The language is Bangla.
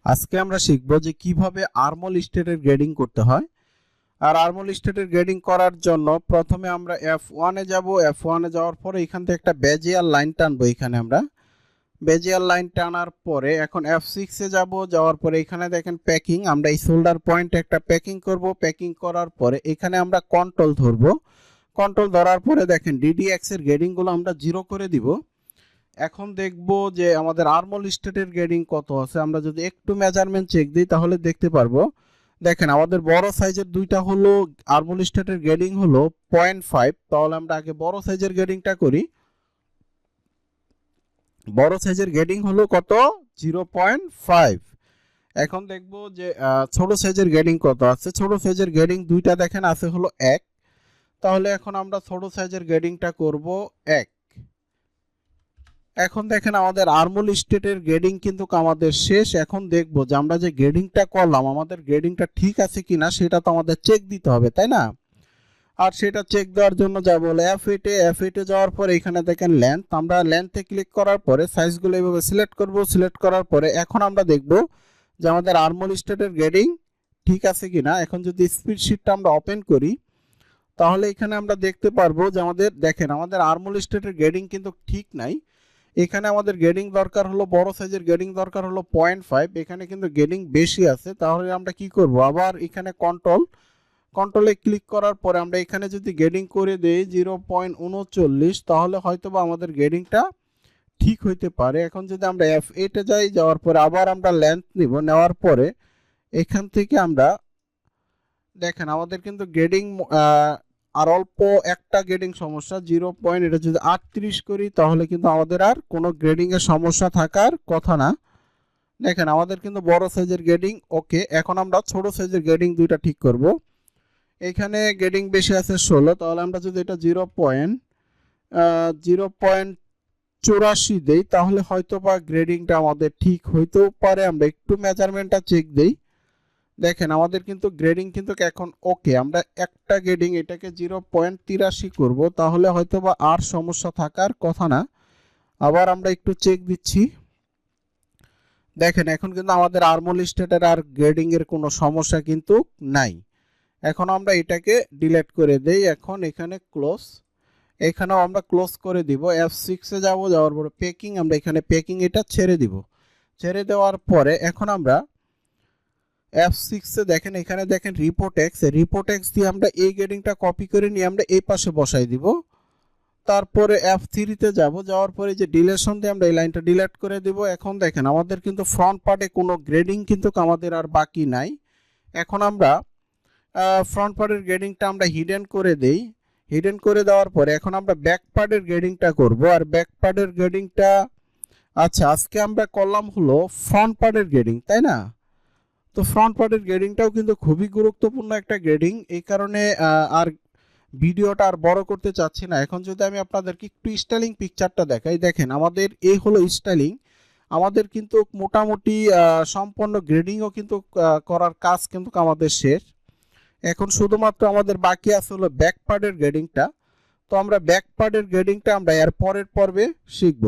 আজকে আমরা শিখব যে কিভাবে আর্মল স্টেটের গ্রেডিং করতে হয়। আর আর্মল স্টেটের গ্রেডিং করার জন্য প্রথমে আমরা F1 এ যাব। F1 এ যাওয়ার পরে এখান থেকে একটা বেজিয়ার লাইন টানবো। এখানে আমরা বেজিয়ার লাইন টানার পরে এখন F6 এ যাব। যাওয়ার পরে এখানে দেখেন প্যাকিং, আমরা এই শোল্ডার পয়েন্টে একটা প্যাকিং করব। প্যাকিং করার পরে এখানে আমরা কন্ট্রোল ধরবো। কন্ট্রোল ধরার পরে দেখেন DDX এর গ্রেডিংগুলো আমরা 0 করে দিব। এখন দেখব যে আমাদের আর্মল স্টেটের গ্রেডিং কত আছে। আমরা যদি একটু মেজারমেন্ট চেক দিই তাহলে দেখতে পারবো। দেখেন আমাদের বড় সাইজের দুইটা হলো আর্মল স্টেটের গ্রেডিং হলো 0.5। তাহলে আমরা আগে বড় সাইজের গ্রেডিংটা করি। বড় সাইজের গ্রেডিং হলো কত? 0.5। এখন দেখব যে ছোট সাইজের গ্রেডিং কত আছে। ছোট সাইজের গ্রেডিং দুইটা দেখেন আছে হলো 1। তাহলে এখন আমরা ছোট সাইজের গ্রেডিংটা করব 1। এখন দেখেন আমাদের আর্মল স্টেটের গ্রেডিং কিন্তু আমাদের শেষ। এখন দেখব যে আমরা যে গ্রেডিংটা করলাম আমাদের গ্রেডিংটা ঠিক আছে কিনা সেটা তো আমাদের চেক দিতে হবে, তাই না? আর সেটা চেক দেওয়ার জন্য যা বলে F8 এ যাওয়ার পরে এখানে দেখেন লেন্থ, আমরা লেন্থে ক্লিক করার পরে সাইজগুলো এইভাবে সিলেক্ট করব। সিলেক্ট করার পরে এখন আমরা দেখব যে আমাদের আর্মল স্টেটের গ্রেডিং ঠিক আছে কিনা। এখন যদি স্প্রেডশিটটা আমরা ওপেন করি তাহলে এখানে আমরা দেখতে পারবো যে আমাদের দেখেন আমাদের আর্মল স্টেটের গ্রেডিং কিন্তু ঠিক নাই। এখানে আমাদের গ্রেডিং দরকার হলো বড় সাইজের গ্রেডিং দরকার হলো 0.5। এখানে কিন্তু গ্রেডিং বেশি আছে। তাহলে আমরা কি করব, আবার এখানে কন্ট্রোলে ক্লিক করার পরে আমরা এখানে যদি গ্রেডিং করে দেই 0.39 তাহলে হয়তোবা আমাদের গ্রেডিংটা ঠিক হইতে পারে। এখন যদি আমরা F8 এ যাই, যাওয়ার পরে আবার আমরা লেন্থ নিব। নেওয়ার পরে এখান থেকে আমরা দেখেন আমাদের কিন্তু গ্রেডিং আর অল্প একটা গ্রেডিং সমস্যা 0. এটা যদি 38 করি তাহলে কিন্তু আমাদের আর কোনো গ্রেডিং এর সমস্যা থাকার কথা না। দেখেন আমাদের কিন্তু বড় সাইজের গ্রেডিং ওকে। এখন আমরা ছোট সাইজের গ্রেডিং দুইটা ঠিক করব। এখানে গ্রেডিং বেশি আছে 16। তাহলে আমরা যদি এটা 0.84 দেই তাহলে হয়তোবা গ্রেডিংটা আমাদের ঠিক হইতেও পারে। আমরা একটু মেজারমেন্টটা চেক দেই। দেখেন আমাদের কিন্তু গ্রেডিং কিন্তু এখন ওকে। আমরা একটা গ্রেডিং এটাকে 0.83 করব তাহলে হয়তোবা আর সমস্যা থাকার কথা না। আবার আমরা একটু চেক দিচ্ছি। দেখেন এখন কিন্তু আমাদের আর্মল স্টেটের আর গ্রেডিং এর কোনো সমস্যা কিন্তু নাই। এখন আমরা এটাকে ডিলিট করে দেই। এখন এখানে ক্লোজ, এখানেও আমরা ক্লোজ করে দিব। F6 এ যাব। যাওয়ার পরে প্যাকিং, আমরা এখানে প্যাকিং এটা ছেড়ে দিব। ছেড়ে দেওয়ার পরে এখন আমরা F6 এ দেখেন এখানে দেখেন রিপোর্ট এক্স দিয়ে আমরা এই গ্রেডিংটা কপি করে নিয়ে আমরা এই পাশে বসাই দিব। তারপরে F3 তে যাব। যাওয়ার পরে যে ডিলেশন দিয়ে আমরা এই লাইনটা ডিলিট করে দিব। এখন দেখেন আমাদের কিন্তু ফ্রন্ট পার্টে কোনো গ্রেডিং কিন্তু আমাদের আর বাকি নাই। এখন আমরা ফ্রন্ট পার্টের গ্রেডিংটা আমরা হিডেন করে দেই। হিডেন করে দেওয়ার পরে এখন আমরা ব্যাক পার্টের গ্রেডিংটা করব। আর ব্যাক পার্টের গ্রেডিংটা আচ্ছা আজকে আমরা করলাম হলো ফ্রন্ট পার্টের গ্রেডিং, তাই না? তো ফ্রন্ট পার্টের গ্রেডিংটাও কিন্তু খুবই গুরুত্বপূর্ণ একটা গ্রেডিং। এই কারণে আর ভিডিওটা আর বড় করতে চাচ্ছি না। এখন যদি আমি আপনাদেরকে একটু স্টাইলিং পিকচারটা দেখাই, দেখেন আমাদের এই হলো স্টাইলিং। আমাদের কিন্তু মোটামুটি সম্পূর্ণ গ্রেডিংও কিন্তু করার কাজ কিন্তু আমাদের শেষ। এখন শুধুমাত্র আমাদের বাকি আছে হলো ব্যাক পার্টের গ্রেডিংটা। তো আমরা ব্যাক পার্টের গ্রেডিংটা আমরা এর পরের পর্বে শিখব।